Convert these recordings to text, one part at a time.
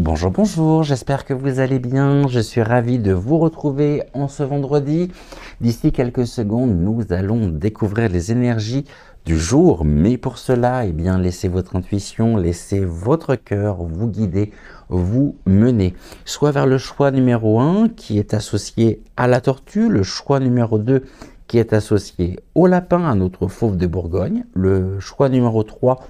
Bonjour, bonjour, j'espère que vous allez bien. Je suis ravi de vous retrouver en ce vendredi. D'ici quelques secondes, nous allons découvrir les énergies du jour. Mais pour cela, eh bien, laissez votre intuition, laissez votre cœur vous guider, vous mener. Soit vers le choix numéro 1 qui est associé à la tortue, le choix numéro 2 qui est associé au lapin, à notre fauve de Bourgogne, le choix numéro 3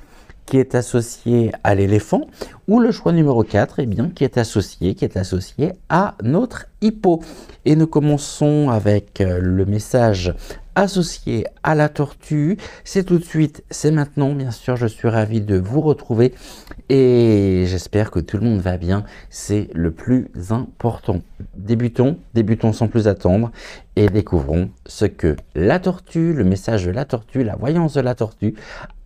qui est associé à l'éléphant, ou le choix numéro 4, eh bien, qui est associé à notre hippo. Et nous commençons avec le message associé à la tortue. C'est tout de suite, c'est maintenant, bien sûr, je suis ravi de vous retrouver et j'espère que tout le monde va bien, c'est le plus important. Débutons sans plus attendre et découvrons ce que la tortue, le message de la tortue, la voyance de la tortue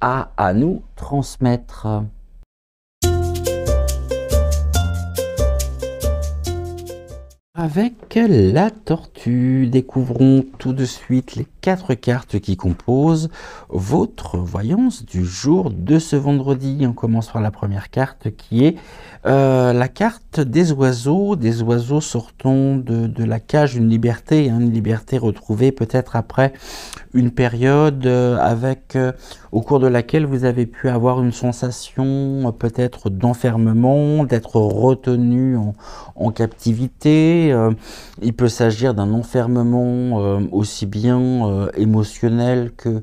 a à nous transmettre. Avec la tortue, découvrons tout de suite les 4 cartes qui composent votre voyance du jour de ce vendredi. On commence par la première carte qui est la carte des oiseaux sortant de la cage, une liberté retrouvée peut-être après une période au cours de laquelle vous avez pu avoir une sensation peut-être d'enfermement, d'être retenu en captivité. Il peut s'agir d'un enfermement aussi bien émotionnel que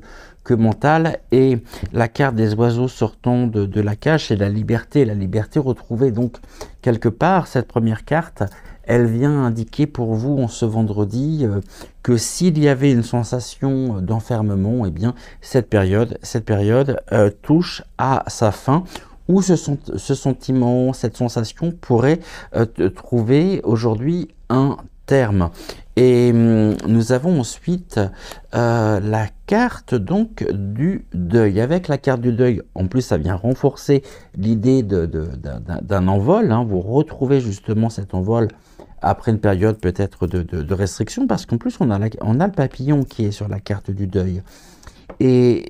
mental, et la carte des oiseaux sortant de la cage, c'est la liberté retrouvée. Donc quelque part, cette première carte, elle vient indiquer pour vous en ce vendredi que s'il y avait une sensation d'enfermement, eh bien cette période touche à sa fin, où ce sentiment, cette sensation pourrait trouver aujourd'hui un terme. Et nous avons ensuite la carte donc du deuil. Avec la carte du deuil, en plus ça vient renforcer l'idée d'un envol, hein. Vous retrouvez justement cet envol après une période peut-être de restriction, parce qu'en plus on a le papillon qui est sur la carte du deuil. Et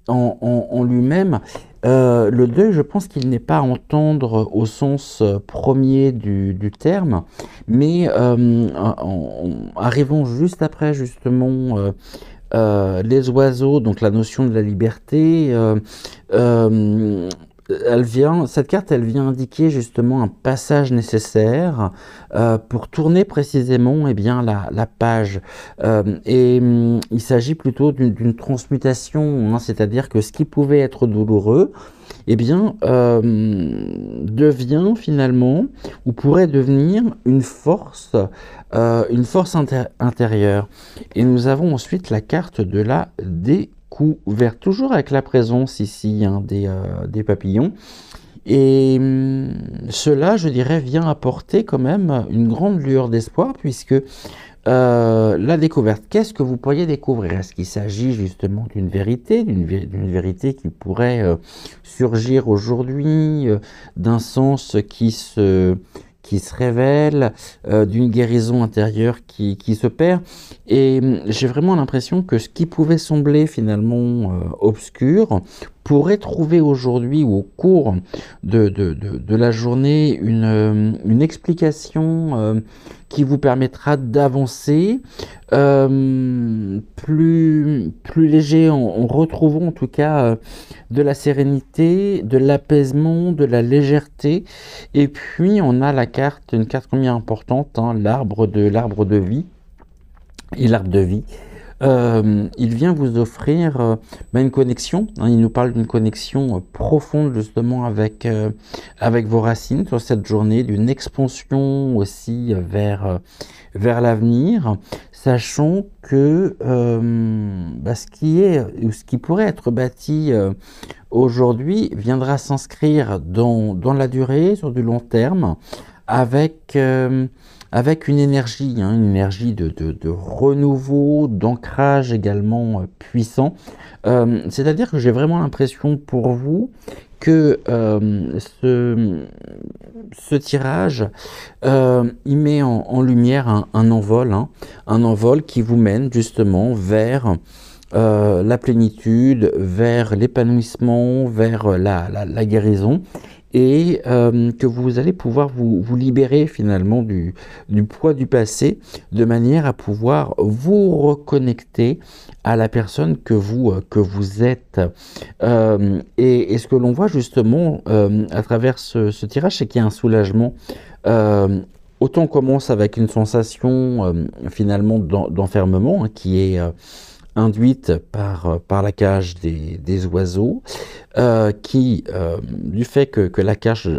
en lui-même, le deuil, je pense qu'il n'est pas à entendre au sens premier du terme, mais arrivons juste après justement les oiseaux, donc la notion de la liberté, cette carte, elle vient indiquer justement un passage nécessaire pour tourner précisément bien, la page. Il s'agit plutôt d'une transmutation, hein, c'est-à-dire que ce qui pouvait être douloureux, eh bien, devient finalement, ou pourrait devenir une force intérieure. Et nous avons ensuite la carte de la découverte, toujours avec la présence ici, hein, des papillons. Et cela, je dirais, vient apporter quand même une grande lueur d'espoir, puisque la découverte, qu'est-ce que vous pourriez découvrir? Est-ce qu'il s'agit justement d'une vérité, qui pourrait surgir aujourd'hui, d'un sens qui se révèle, d'une guérison intérieure qui se perd? Et j'ai vraiment l'impression que ce qui pouvait sembler finalement obscur pourrait trouver aujourd'hui, ou au cours de la journée, une explication qui vous permettra d'avancer plus léger, en retrouvant en tout cas de la sérénité, de l'apaisement, de la légèreté. Et puis on a une carte combien importante, hein, l'arbre de vie. Et l'arbre de vie, il vient vous offrir une connexion, hein. Il nous parle d'une connexion profonde justement avec vos racines sur cette journée, d'une expansion aussi vers l'avenir, sachant que ce qui pourrait être bâti aujourd'hui viendra s'inscrire dans la durée, sur du long terme, avec une énergie, hein, une énergie de renouveau, d'ancrage également puissant. C'est-à-dire que j'ai vraiment l'impression pour vous que ce tirage, il met en lumière un envol, hein, un envol qui vous mène justement vers la plénitude, vers l'épanouissement, vers la guérison. et que vous allez pouvoir vous libérer finalement du poids du passé, de manière à pouvoir vous reconnecter à la personne que vous êtes. Et ce que l'on voit justement à travers ce tirage, c'est qu'il y a un soulagement. Autant on commence avec une sensation finalement d'enfermement hein, qui est induite par la cage des oiseaux, du fait que la cage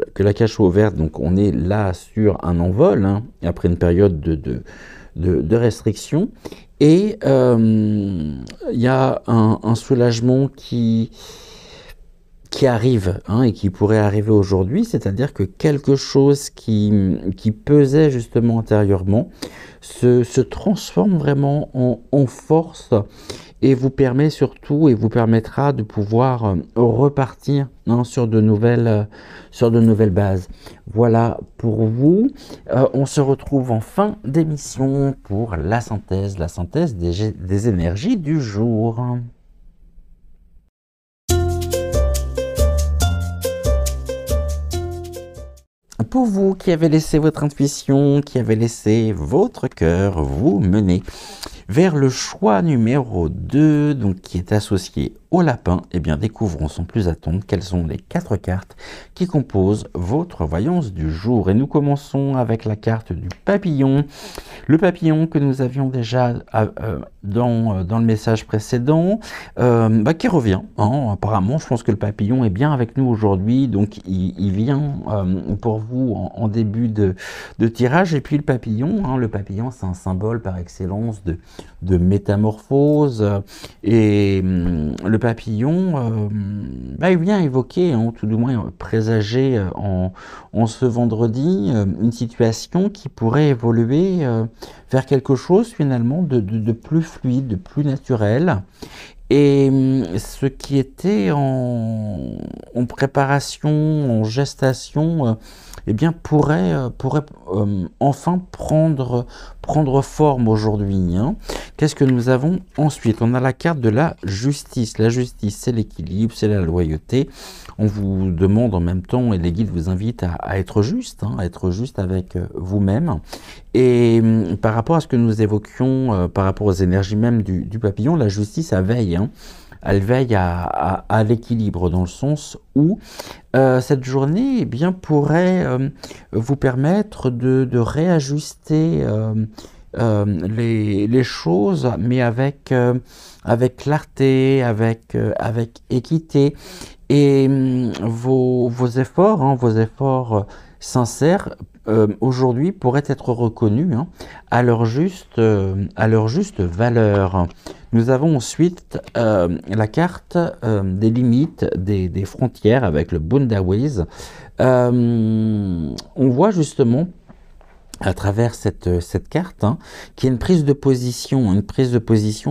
soit ouverte, donc on est là sur un envol, hein, après une période de restriction, et il y a un soulagement qui arrive hein, et qui pourrait arriver aujourd'hui, c'est-à-dire que quelque chose qui pesait justement antérieurement se transforme vraiment en force et vous permet surtout et vous permettra de pouvoir repartir hein, sur de nouvelles bases. Voilà pour vous. On se retrouve en fin d'émission pour la synthèse des énergies du jour. Pour vous qui avez laissé votre intuition, qui avez laissé votre cœur vous mener vers le choix numéro 2, donc qui est associé au lapin, eh bien découvrons sans plus attendre quelles sont les 4 cartes qui composent votre voyance du jour. Et nous commençons avec la carte du papillon. Le papillon que nous avions déjà dans le message précédent, qui revient. Hein. Apparemment, je pense que le papillon est bien avec nous aujourd'hui, donc il vient pour vous en début de tirage. Et puis le papillon, c'est un symbole par excellence de métamorphose. Et le papillon, il vient évoquer, hein, tout du moins présager en ce vendredi, une situation qui pourrait évoluer vers quelque chose finalement de plus fluide, de plus naturel. Et ce qui était en préparation, en gestation, eh bien pourrait enfin prendre forme aujourd'hui. Hein. Qu'est-ce que nous avons ensuite? On a la carte de la justice. La justice, c'est l'équilibre, c'est la loyauté. On vous demande en même temps, et les guides vous invitent à être juste, hein, à être juste avec vous-même. Et par rapport à ce que nous évoquions, par rapport aux énergies même du papillon, la justice, elle veille. Hein. Elle veille à l'équilibre, dans le sens où cette journée eh bien, pourrait vous permettre de réajuster les choses, mais avec clarté, avec équité. Et vos efforts sincères aujourd'hui pourraient être reconnus hein, à leur juste valeur. Nous avons ensuite la carte des limites, des frontières avec le Bundawiz. On voit justement à travers cette carte, hein, qui est une prise de position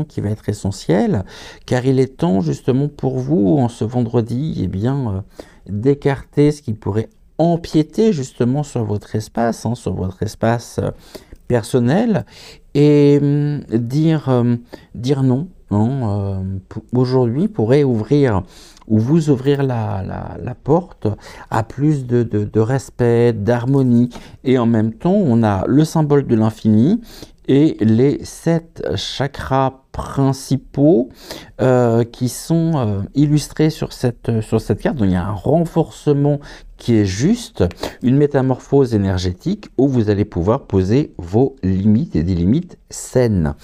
qui va être essentielle, car il est temps justement pour vous, en ce vendredi, eh bien, d'écarter ce qui pourrait empiéter justement sur votre espace, hein, personnel, et dire non. Hein, aujourd'hui pourrait ouvrir ou vous ouvrir la porte à plus de respect, d'harmonie. Et en même temps, on a le symbole de l'infini et les 7 chakras principaux qui sont illustrés sur cette carte. Donc il y a un renforcement qui est juste, une métamorphose énergétique où vous allez pouvoir poser vos limites et des limites saines.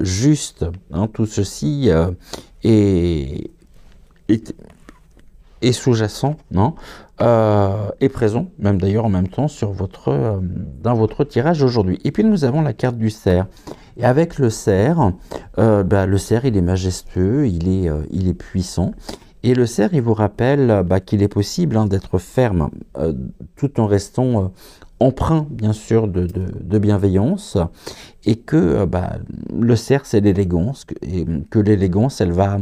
Juste, hein, tout ceci est sous-jacent, non est présent, même d'ailleurs en même temps sur dans votre tirage aujourd'hui. Et puis nous avons la carte du cerf. Et avec le cerf, le cerf il est majestueux, il est puissant. Et le cerf, il vous rappelle qu'il est possible hein, d'être ferme, tout en restant empreint, bien sûr, de bienveillance, et que le cerf, c'est l'élégance, et que l'élégance, elle va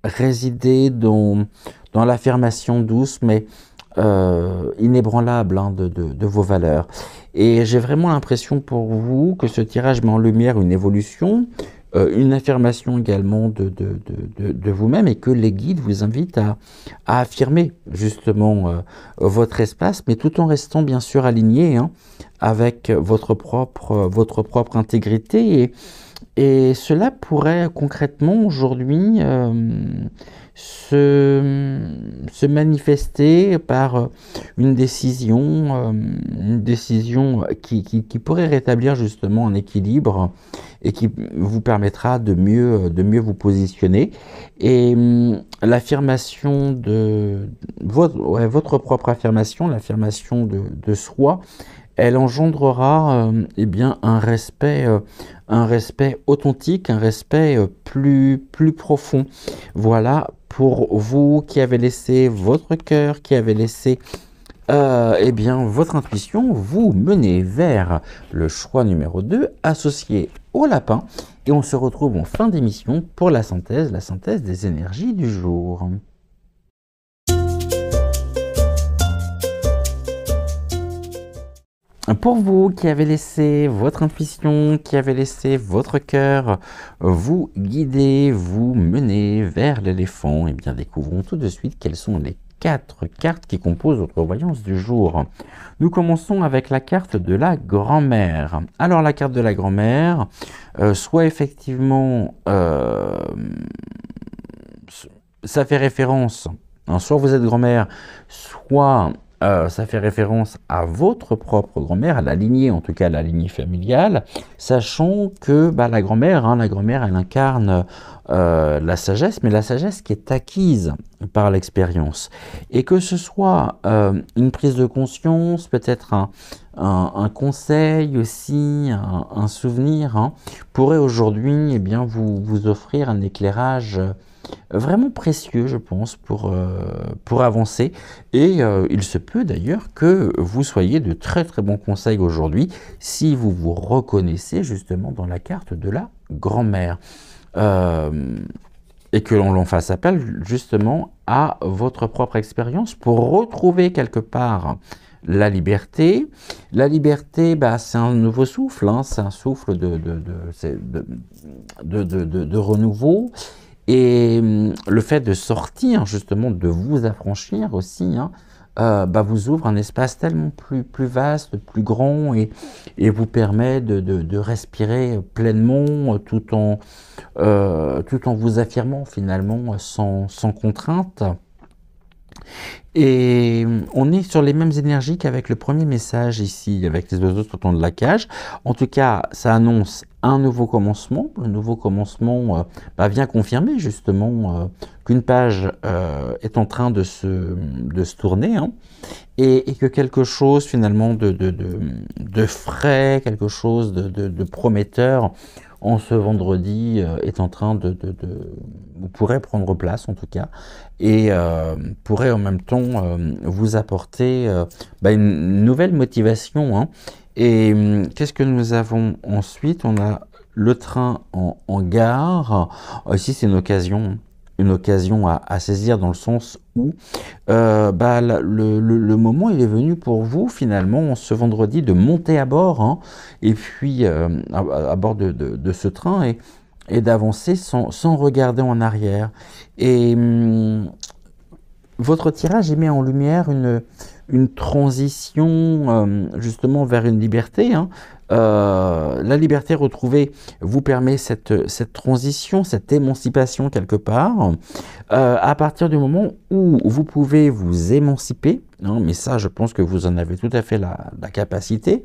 résider dans l'affirmation douce, mais inébranlable hein, de vos valeurs. Et j'ai vraiment l'impression pour vous que ce tirage met en lumière une évolution, une affirmation également de vous-même, et que les guides vous invitent à affirmer justement votre espace, mais tout en restant bien sûr aligné, hein, avec votre propre intégrité. Et cela pourrait concrètement aujourd'hui se manifester par une décision qui pourrait rétablir justement un équilibre et qui vous permettra de mieux vous positionner. Et l'affirmation votre propre affirmation, l'affirmation de soi, elle engendrera eh bien un respect authentique, un respect plus profond. Voilà, pour vous qui avez laissé votre cœur, qui avez laissé eh bien, votre intuition, vous menez vers le choix numéro 2, associé au lapin. Et on se retrouve en fin d'émission pour la synthèse des énergies du jour. Pour vous qui avez laissé votre intuition, qui avez laissé votre cœur vous guider, vous mener vers l'éléphant, eh bien découvrons tout de suite quelles sont les 4 cartes qui composent votre voyance du jour. Nous commençons avec la carte de la grand-mère. Alors la carte de la grand-mère, soit effectivement, ça fait référence, hein, soit vous êtes grand-mère, soit ça fait référence à votre propre grand-mère, à la lignée, en tout cas à la lignée familiale, sachant que la grand-mère, elle incarne la sagesse, mais la sagesse qui est acquise par l'expérience. Et que ce soit une prise de conscience, peut-être un conseil aussi, un souvenir, hein, pourrait aujourd'hui eh bien, vous offrir un éclairage vraiment précieux, je pense, pour avancer. Et il se peut d'ailleurs que vous soyez de très très bons conseils aujourd'hui si vous vous reconnaissez justement dans la carte de la grand-mère. Et que l'on fasse appel justement à votre propre expérience pour retrouver quelque part la liberté. La liberté, c'est un nouveau souffle, hein, c'est un souffle de renouveau. Et le fait de sortir, justement, de vous affranchir aussi, hein, vous ouvre un espace tellement plus vaste, plus grand, et vous permet de respirer pleinement tout en vous affirmant finalement sans contrainte. Et on est sur les mêmes énergies qu'avec le premier message ici, avec les oiseaux sortant de la cage. En tout cas, ça annonce un nouveau commencement. Le nouveau commencement vient confirmer justement qu'une page est en train de se tourner, hein, et que quelque chose finalement de frais, quelque chose de prometteur en ce vendredi est en train vous pourrez prendre place en tout cas, et pourrait en même temps vous apporter une nouvelle motivation, hein. Et qu'est-ce que nous avons ensuite? On a le train en gare. Ici c'est une occasion à saisir, dans le sens où le moment il est venu pour vous finalement ce vendredi de monter à bord, hein, et puis à bord de ce train, et d'avancer sans regarder en arrière. Et votre tirage, il met en lumière une transition justement vers une liberté, hein. La liberté retrouvée vous permet cette transition, cette émancipation quelque part, à partir du moment où vous pouvez vous émanciper, hein, mais ça je pense que vous en avez tout à fait la capacité,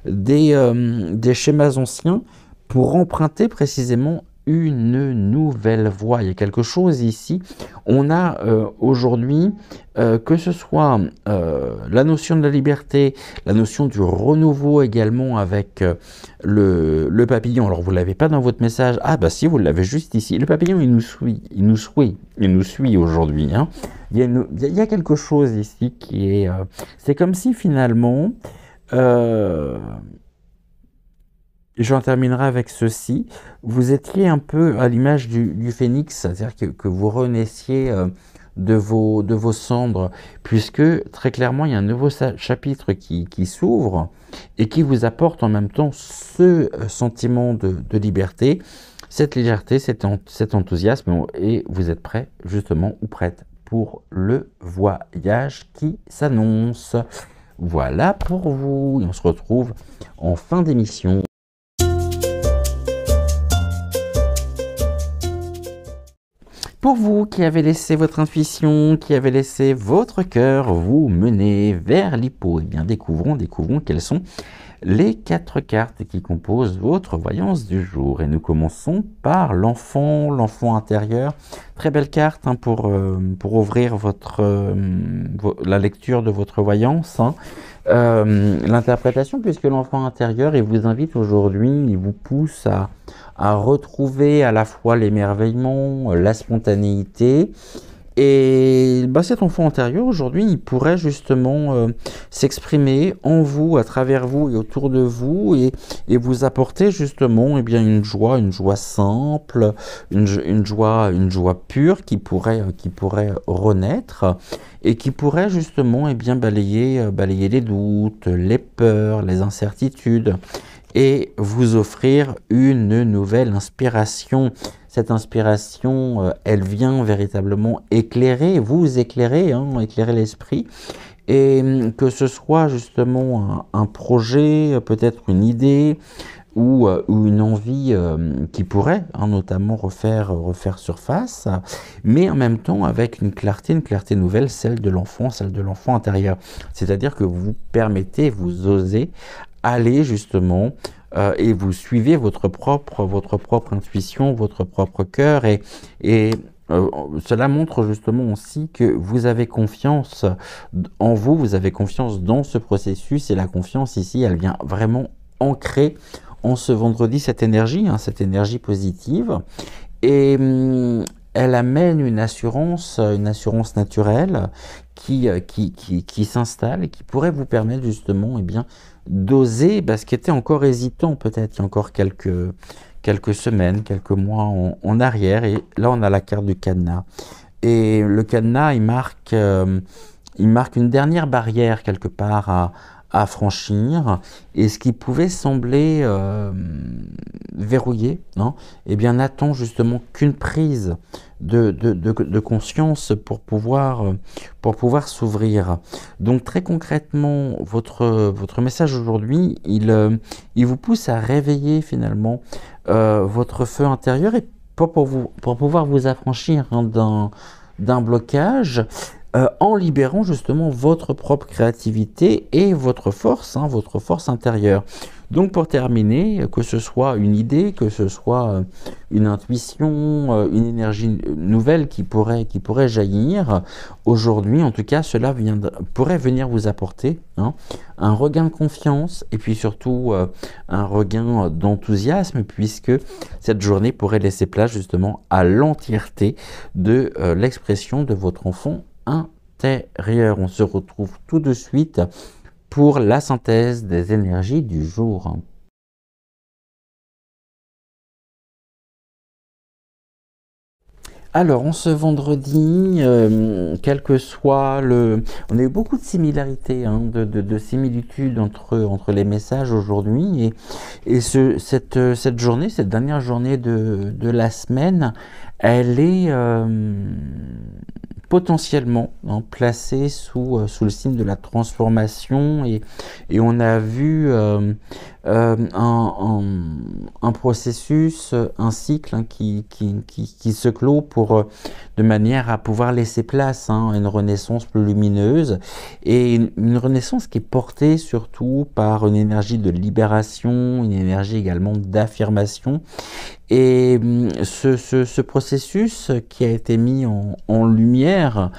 des schémas anciens pour emprunter précisément une nouvelle voie. Il y a quelque chose ici. On a aujourd'hui, que ce soit la notion de la liberté, la notion du renouveau également avec le papillon. Alors vous ne l'avez pas dans votre message. Ah si, vous l'avez juste ici. Le papillon, il nous suit aujourd'hui, hein. Il y a quelque chose ici qui est... c'est comme si finalement... J'en terminerai avec ceci. Vous étiez un peu à l'image du phénix, c'est-à-dire que vous renaissiez de vos cendres, puisque très clairement, il y a un nouveau chapitre qui s'ouvre et qui vous apporte en même temps ce sentiment de liberté, cette légèreté, cet enthousiasme, et vous êtes prêt justement ou prête pour le voyage qui s'annonce. Voilà pour vous, et on se retrouve en fin d'émission. Pour vous qui avez laissé votre intuition, qui avez laissé votre cœur vous mener vers l'hippo, eh bien découvrons quelles sont les 4 cartes qui composent votre voyance du jour. Et nous commençons par l'enfant intérieur. Très belle carte hein, pour ouvrir la lecture de votre voyance. Hein. L'interprétation, puisque l'enfant intérieur, il vous invite aujourd'hui, il vous pousse à retrouver à la fois l'émerveillement, la spontanéité. Et cet enfant intérieur, aujourd'hui, il pourrait justement s'exprimer en vous, à travers vous et autour de vous, et vous apporter justement une joie simple, une joie pure qui pourrait renaître et qui pourrait justement balayer les doutes, les peurs, les incertitudes, et vous offrir une nouvelle inspiration. Cette inspiration, elle vient véritablement éclairer éclairer l'esprit, et que ce soit justement un projet, peut-être une idée, ou une envie qui pourrait notamment refaire surface, mais en même temps avec une clarté nouvelle, celle de l'enfant intérieur. C'est-à-dire que vous vous osez aller justement et vous suivez votre propre intuition, votre propre cœur, et cela montre justement aussi que vous avez confiance en vous, vous avez confiance dans ce processus, et la confiance ici, elle vient vraiment ancrer en ce vendredi cette énergie positive, et elle amène une assurance naturelle qui s'installe et qui pourrait vous permettre justement d'oser, ce qui était encore hésitant peut-être il y a encore quelques semaines, quelques mois en arrière. Et là on a la carte du cadenas, et le cadenas il marque une dernière barrière quelque part à franchir, et ce qui pouvait sembler verrouillé, n'attend justement qu'une prise de conscience pour pouvoir s'ouvrir. Donc très concrètement, votre message aujourd'hui, il vous pousse à réveiller finalement votre feu intérieur, et pour pouvoir vous affranchir d'un blocage, en libérant justement votre propre créativité et votre force intérieure. Donc pour terminer, que ce soit une idée, que ce soit une intuition, une énergie nouvelle qui pourrait jaillir, aujourd'hui en tout cas, cela pourrait venir vous apporter un regain de confiance, et puis surtout un regain d'enthousiasme, puisque cette journée pourrait laisser place justement à l'entièreté de l'expression de votre enfant intérieur. On se retrouve tout de suite pour la synthèse des énergies du jour. Alors, en ce vendredi, quel que soit on a eu beaucoup de similarités, de similitudes entre les messages aujourd'hui, et cette journée, cette dernière journée de la semaine, elle est potentiellement placée sous le signe de la transformation, et on a vu un processus, un cycle qui se clôt de manière à pouvoir laisser place à une renaissance plus lumineuse, et une renaissance qui est portée surtout par une énergie de libération, une énergie également d'affirmation. Et ce processus qui a été mis en lumière,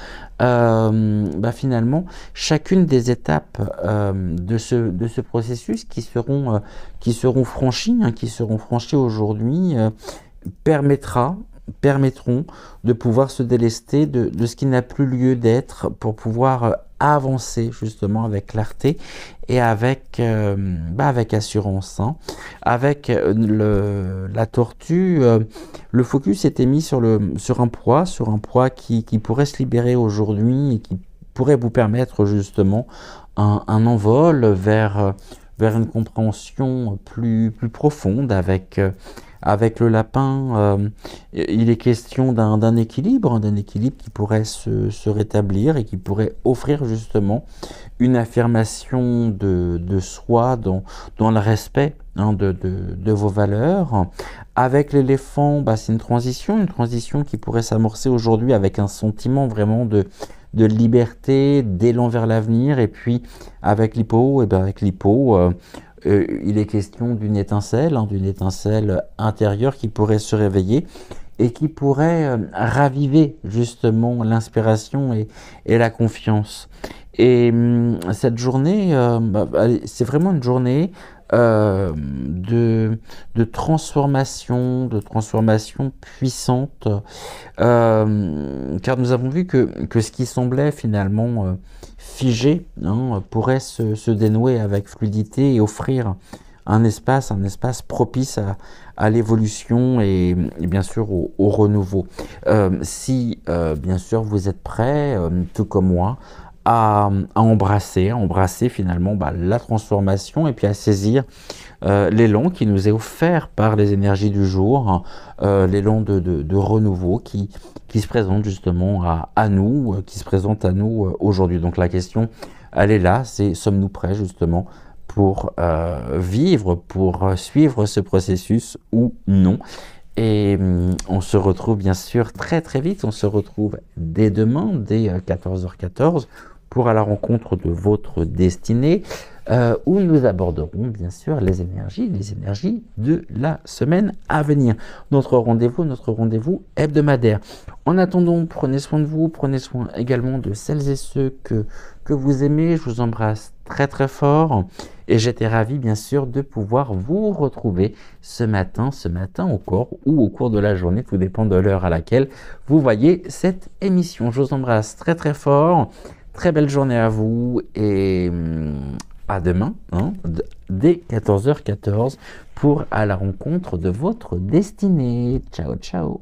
finalement, chacune des étapes de ce processus qui seront franchies aujourd'hui, permettront de pouvoir se délester de ce qui n'a plus lieu d'être, pour pouvoir avancer justement avec clarté et avec assurance. Avec la tortue, le focus était mis sur un poids qui pourrait se libérer aujourd'hui, et qui pourrait vous permettre justement un envol vers une compréhension plus profonde, avec Avec le lapin, il est question d'un équilibre qui pourrait se rétablir et qui pourrait offrir justement une affirmation de soi dans le respect de vos valeurs. Avec l'éléphant, bah, c'est une transition qui pourrait s'amorcer aujourd'hui avec un sentiment vraiment de liberté, d'élan vers l'avenir. Et puis avec l'hippo, il est question d'une étincelle intérieure qui pourrait se réveiller et qui pourrait raviver justement l'inspiration et la confiance. Et cette journée, c'est vraiment une journée de transformation puissante, car nous avons vu que ce qui semblait finalement figé pourrait se dénouer avec fluidité et offrir un espace propice à l'évolution et bien sûr au renouveau. Si bien sûr vous êtes prêts, tout comme moi, à embrasser finalement la transformation et puis à saisir l'élan qui nous est offert par les énergies du jour, l'élan de renouveau qui se présente justement à nous, qui se présente à nous aujourd'hui. Donc la question, elle est là, c'est sommes-nous prêts justement pour vivre, pour suivre ce processus ou non? Et on se retrouve bien sûr très très vite, on se retrouve dès demain, dès 14h14, pour à la rencontre de votre destinée, où nous aborderons bien sûr les énergies de la semaine à venir. Notre rendez-vous hebdomadaire. En attendant, prenez soin de vous, prenez soin également de celles et ceux que vous aimez. Je vous embrasse très très fort et j'étais ravi bien sûr de pouvoir vous retrouver ce matin encore ou au cours de la journée, tout dépend de l'heure à laquelle vous voyez cette émission. Je vous embrasse très très fort, très belle journée à vous et à demain, dès 14h14 pour à la rencontre de votre destinée. Ciao ciao.